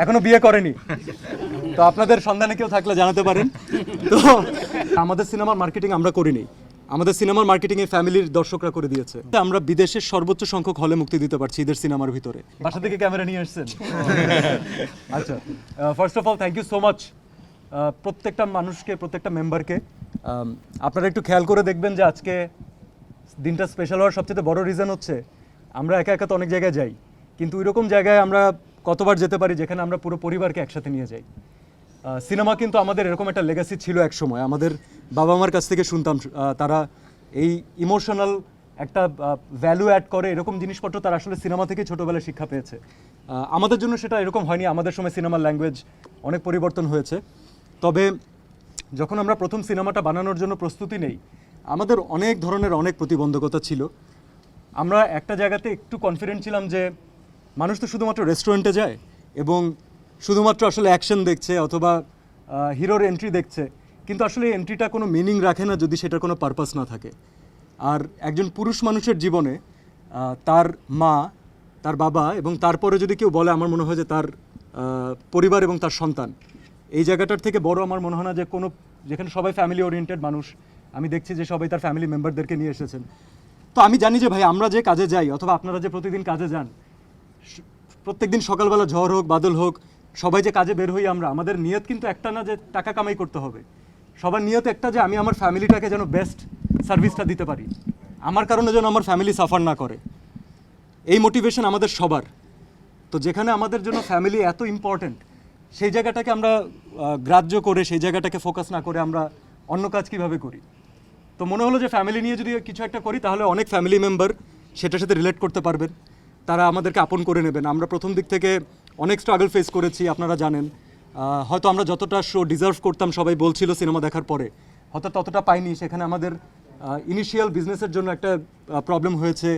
এখনো বিয়ে করেনি, তো আপনাদের সন্ধানে কেউ থাকলে জানাতে পারেন। তো আমাদের সিনেমার মার্কেটিং আমরা করিনি, আমাদের সিনেমার মার্কেটিং এ ফ্যামিলির দর্শকরা করে দিয়েছে। আমরা বিদেশের সর্বোচ্চ সংখ্যক হলে মুক্তি দিতে পারছি ঈদের সিনেমার ভিতরে। বাসা থেকে ক্যামেরা নিয়ে আসছেন? আচ্ছা, first of all thank you so much প্রত্যেকটা মানুষকে, প্রত্যেকটা মেম্বারকে। আপনারা একটু খেয়াল করে দেখবেন যে আজকে দিনটা স্পেশাল হওয়ার সবচেয়ে বড় রিজন হচ্ছে আমরা একা একা তো অনেক জায়গায় যাই, কিন্তু ওইরকম জায়গায় আমরা কতবার যেতে পারি যেখানে আমরা পুরো পরিবারকে একসাথে নিয়ে যাই। সিনেমা কিন্তু আমাদের এরকম একটা লেগাসি ছিল এক সময়, আমাদের বাবা মার কাছ থেকে শুনতাম তারা এই ইমোশনাল একটা ভ্যালু অ্যাড করে, এরকম জিনিসপত্র তারা আসলে সিনেমা থেকে ছোটোবেলায় শিক্ষা পেয়েছে। আমাদের জন্য সেটা এরকম হয়নি, আমাদের সময় সিনেমার ল্যাঙ্গুয়েজ অনেক পরিবর্তন হয়েছে। তবে যখন আমরা প্রথম সিনেমাটা বানানোর জন্য প্রস্তুতি নেই, আমাদের অনেক ধরনের অনেক প্রতিবন্ধকতা ছিল। আমরা একটা জায়গাতে একটু কনফিডেন্ট ছিলাম যে মানুষ তো শুধুমাত্র রেস্টুরেন্টে যায় এবং শুধুমাত্র আসলে অ্যাকশন দেখছে অথবা হিরোর এন্ট্রি দেখছে, কিন্তু আসলে এই এন্ট্রিটা কোনো মিনিং রাখে না যদি সেটার কোনো পারপাস না থাকে। আর একজন পুরুষ মানুষের জীবনে তার মা, তার বাবা এবং তারপরে যদি কেউ বলে, আমার মনে হয় যে তার পরিবার এবং তার সন্তান, এই জায়গাটার থেকে বড় আমার মনে হয় না যে কোনো, যেখানে সবাই ফ্যামিলি ওরিয়েন্টেড মানুষ। আমি দেখছি যে সবাই তার ফ্যামিলি মেম্বারদেরকে নিয়ে এসেছেন। তো আমি জানি যে ভাই, আমরা যে কাজে যাই অথবা আপনারা যে প্রতিদিন কাজে যান, প্রত্যেকদিন সকালবেলা ঝড় হোক বাদল হোক, সবাই যে কাজে বের হই আমরা, আমাদের নিয়ত কিন্তু একটা না যে টাকা কামাই করতে হবে। সবার নিয়ত একটা যে আমি আমার ফ্যামিলিটাকে যেন বেস্ট সার্ভিসটা দিতে পারি, আমার কারণে যেন আমার ফ্যামিলি সাফার না করে। এই মোটিভেশন আমাদের সবার। তো যেখানে আমাদের জন্য ফ্যামিলি এত ইম্পর্ট্যান্ট, সেই জায়গাটাকে আমরা গ্রাহ্য করে, সেই জায়গাটাকে ফোকাস না করে আমরা অন্য কাজ কীভাবে করি। তো মনে হলো যে ফ্যামিলি নিয়ে যদি কিছু একটা করি তাহলে অনেক ফ্যামিলি মেম্বার সেটার সাথে রিলেট করতে পারবেন, তারা আমাদেরকে আপন করে নেবেন। আমরা প্রথম দিক থেকে অনেক স্ট্রাগল ফেস করেছি, আপনারা জানেন। হয়তো আমরা যতটা শো ডিজার্ভ করতাম, সবাই বলছিল সিনেমা দেখার পরে, হয়তো ততটা পাইনি। সেখানে আমাদের ইনিশিয়াল বিজনেসের জন্য একটা প্রবলেম হয়েছে,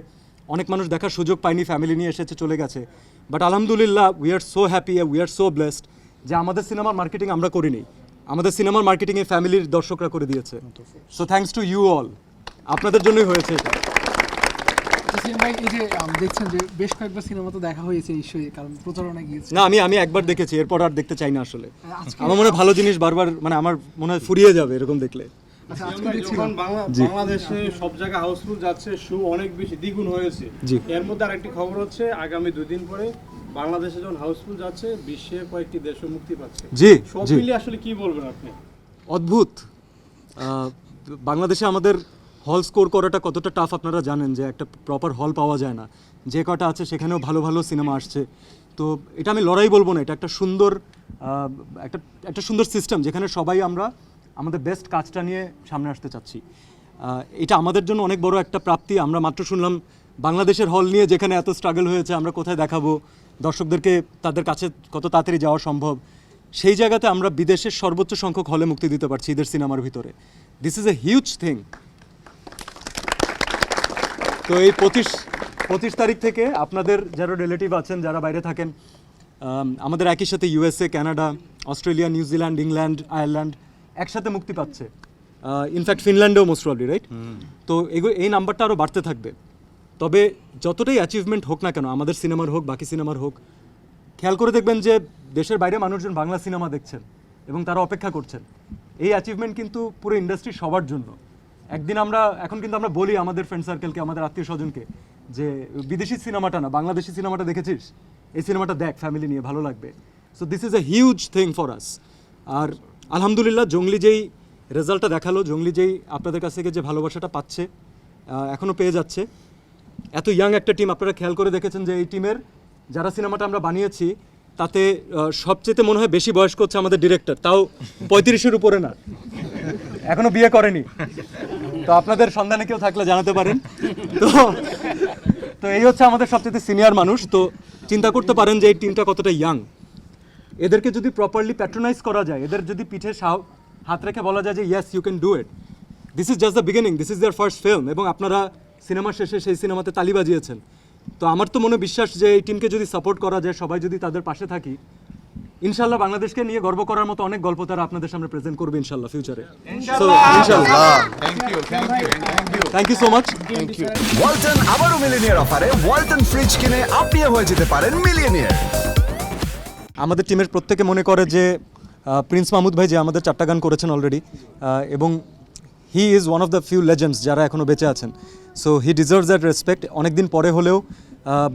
অনেক মানুষ দেখার সুযোগ পায়নি, ফ্যামিলি নিয়ে এসেছে, চলে গেছে। বাট আলহামদুলিল্লাহ, we are so happy, we are so blessed যে আমাদের সিনেমার মার্কেটিং আমরা করিনি, আমাদের সিনেমার মার্কেটিংয়ে ফ্যামিলির দর্শকরা করে দিয়েছে। So thanks to you all, আপনাদের জন্যই হয়েছে এটা। ভাই, এই যে দেখছেন যে বেশ কয়েকবার সিনেমা তো দেখা হয়েছে নিশ্চয়ই, কারণ প্রচারণা গিয়েছে। না, আমি একবার দেখেছি, এরপর আর দেখতে চাই না আসলে। আমার মনে হয় ভালো জিনিস বারবার, মানে আমার মনে হয় ফুরিয়ে যাবে এরকম দেখলে। আচ্ছা, আজকে যখন বাংলাদেশে সব জায়গায় হাউসফুল যাচ্ছে, শো অনেক বেশি দ্বিগুণ হয়েছে। এর মধ্যে আরেকটি খবর হচ্ছে, আগামী 2 দিন পরে বাংলাদেশে যখন হাউসফুল যাচ্ছে, বিশ্বের কয়েকটি দেশও মুক্তি পাচ্ছে। জি, সব মিলিয়ে আসলে কি বলবেন আপনি? অদ্ভুত। বাংলাদেশে আমাদের হল স্কোর করাটা কতটা টাফ আপনারা জানেন, যে একটা প্রপার হল পাওয়া যায় না। যে কটা আছে সেখানেও ভালো ভালো সিনেমা আসছে। তো এটা আমি লড়াই বলবো না, এটা একটা সুন্দর একটা সুন্দর সিস্টেম, যেখানে সবাই আমরা আমাদের বেস্ট কাজটা নিয়ে সামনে আসতে চাচ্ছি। এটা আমাদের জন্য অনেক বড় একটা প্রাপ্তি। আমরা মাত্র শুনলাম বাংলাদেশের হল নিয়ে যেখানে এত স্ট্রাগল হয়েছে, আমরা কোথায় দেখাবো, দর্শকদেরকে তাদের কাছে কত তাড়াতাড়ি যাওয়া সম্ভব, সেই জায়গাতে আমরা বিদেশের সর্বোচ্চ সংখ্যক হলে মুক্তি দিতে পারছি ঈদের সিনেমার ভিতরে। This is a huge thing. তো এই 25 তারিখ থেকে আপনাদের যারা রিলেটিভ আছেন, যারা বাইরে থাকেন, আমাদের একই সাথে USA, Canada, Australia, New Zealand, England, Ireland একসাথে মুক্তি পাচ্ছে। ইনফ্যাক্ট ফিনল্যান্ডেও মোস্ট প্রবলি, রাইট? তো এই নাম্বারটা আরও বাড়তে থাকবে। তবে যতটাই অ্যাচিভমেন্ট হোক না কেন, আমাদের সিনেমার হোক, বাকি সিনেমার হোক, খেয়াল করে দেখবেন যে দেশের বাইরে মানুষজন বাংলা সিনেমা দেখছেন এবং তারা অপেক্ষা করছেন। এই অ্যাচিভমেন্ট কিন্তু পুরো ইন্ডাস্ট্রি সবার জন্য। একদিন এখন কিন্তু আমরা বলি আমাদের ফ্রেন্ড সার্কেলকে, আমাদের আত্মীয় স্বজনকে, যে বিদেশি সিনেমাটা না, বাংলাদেশি সিনেমাটা দেখেছিস, এই সিনেমাটা দেখ, ফ্যামিলি নিয়ে ভালো লাগবে। So this is a huge thing for us. আর আলহামদুলিল্লাহ, জঙ্গলি যেই রেজাল্টটা দেখালো, জঙ্গলি যেই আপনাদের কাছ থেকে যে ভালোবাসাটা পাচ্ছে, এখনও পেয়ে যাচ্ছে, এত ইয়াং একটা টিম। আপনারা খেয়াল করে দেখেছেন যে এই টিমের যারা সিনেমাটা আমরা বানিয়েছি, তাতে সবচেয়ে মনে হয় বেশি বয়স্ক হচ্ছে আমাদের ডিরেক্টর, তাও 35-এর উপরে না, এখনো বিয়ে করেনি। তো আপনাদের সন্ধানে কেউ থাকলে জানাতে পারেন। তো এই হচ্ছে আমাদের সবচেয়ে সিনিয়র মানুষ। তো চিন্তা করতে পারেন যে এই টিমটা কতটা ইয়াং। এদেরকে যদি প্রপারলি প্যাট্রোনাইজ করা যায়, এদের যদি পিঠে হাত রেখে বলা যায় যে yes you can do it, this is just the beginning, this is their first film, এবং আপনারা সিনেমার শেষে সেই সিনেমাতে তালি বাজিয়েছেন। তো আমার তো মনে বিশ্বাস যে এই টিমকে যদি সাপোর্ট করা যায়, সবাই যদি তাদের পাশে থাকি, ইনশাল্লাহ বাংলাদেশকে নিয়ে গর্ব করার মতো অনেক গল্প তারা আপনাদের সামনে প্রেজেন্ট করবে ইনশাল্লাহ ফিউচারে। Thank you so much. Walton আবারও মিলিনিয়ার অফারে ওয়ালটন ফ্রিজ কিনে আপনিও হয়ে যেতে পারেন মিলিয়নিয়ার। আমাদের টিমের প্রত্যেকে মনে করে যে প্রিন্স মাহমুদ ভাই যে আমাদের 4টা গান করেছেন অলরেডি, এবং he is one of the few legends যারা এখনও বেঁচে আছেন। So he deserves that respect. অনেকদিন পরে হলেও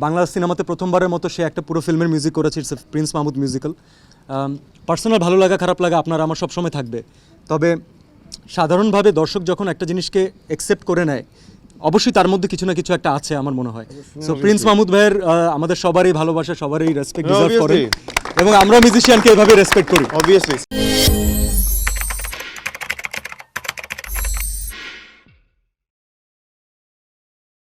বাংলা সিনেমাতে প্রথমবারের মতো সে একটা পুরো ফিল্মের মিউজিক করেছে, it's Prince Mahmud musical. Personal ভালো লাগা খারাপ লাগা আপনার আমার সবসময় থাকবে, তবে সাধারণভাবে দর্শক যখন একটা জিনিসকে অ্যাকসেপ্ট করে নেয় অবশ্যই তার মধ্যে কিছু না কিছু একটা আছে আমার মনে হয়। সো প্রিন্স মাহমুদ ভাইয়ের আমাদের সবারই ভালোবাসা, সবারই রেসপেক্ট ডিজার্ভ করেন, এবং আমরা মিউজিশিয়ানকে এভাবে রেসপেক্ট করি। Obviously.